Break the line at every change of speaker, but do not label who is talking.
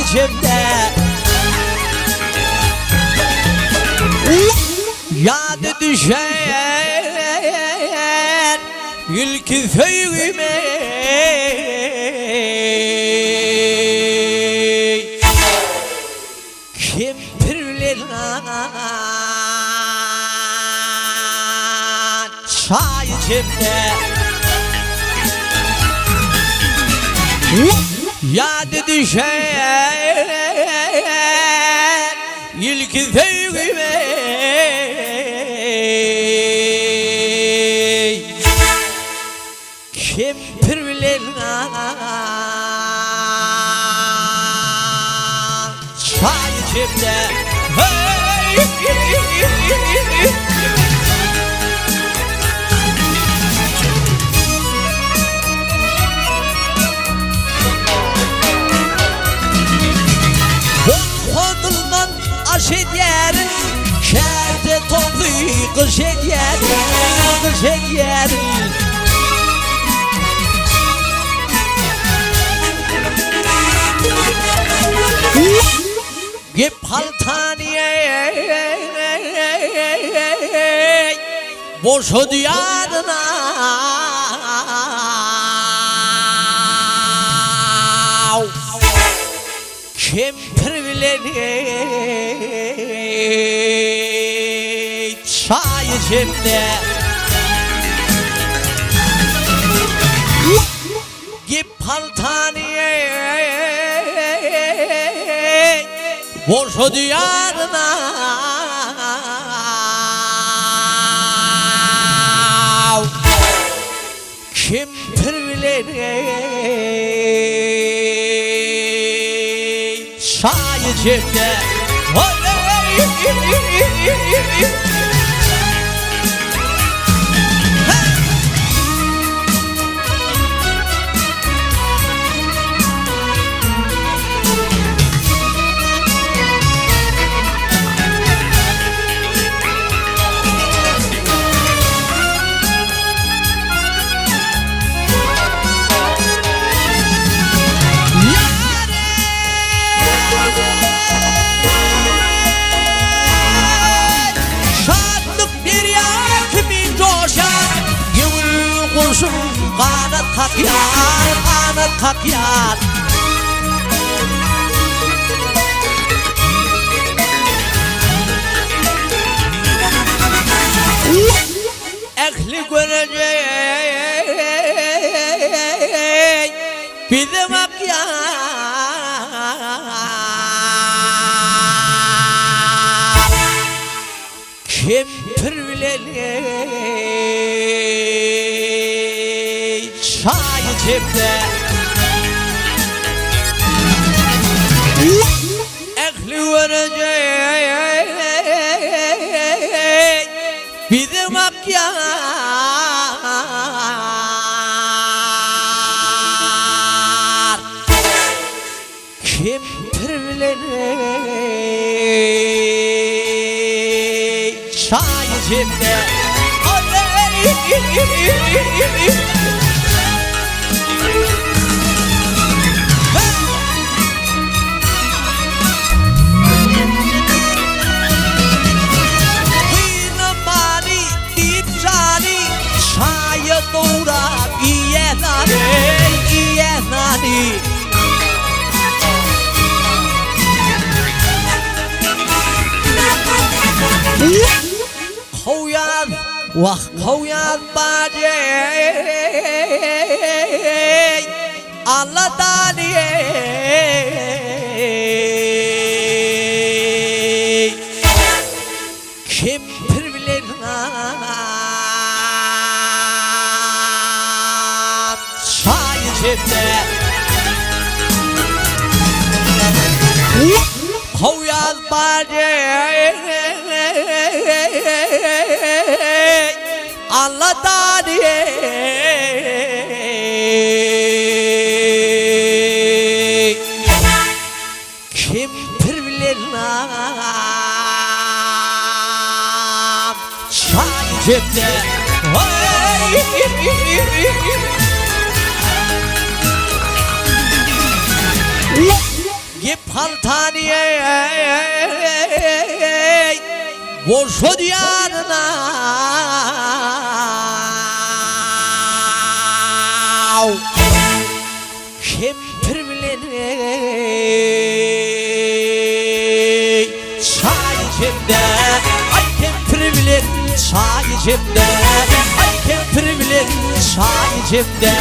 içimde. Yadı düşer ülkü föyüme. Kempirler çay içimde. Yadı düşer ülkü föyüme. Kempirler çay içimde. Koduldan aş ederim, şerde toplu kış ederim, kış ederim. Gip haltaniye boşu diyarına. Kempirleri çay içimde. Gip haltaniye boşu diyarına. Kempirleri çay içimde. Kanat kakyar, kanat kakyar. Ehli görecek bizim akyar. Kempirleri çay içimde. Ehli verecek bizim akyar. Kempirleri çay içimde. Koyan, vah koyan bacı, Allah daniye. Kempir bilir çay içimde. Koyan bacı, Allah daniye. Kempir bilir çay içimde. paltaniye boş diyarına kempir bilen çay içimde ay kempir bilen çay içimde ay kempir bilen çay içimde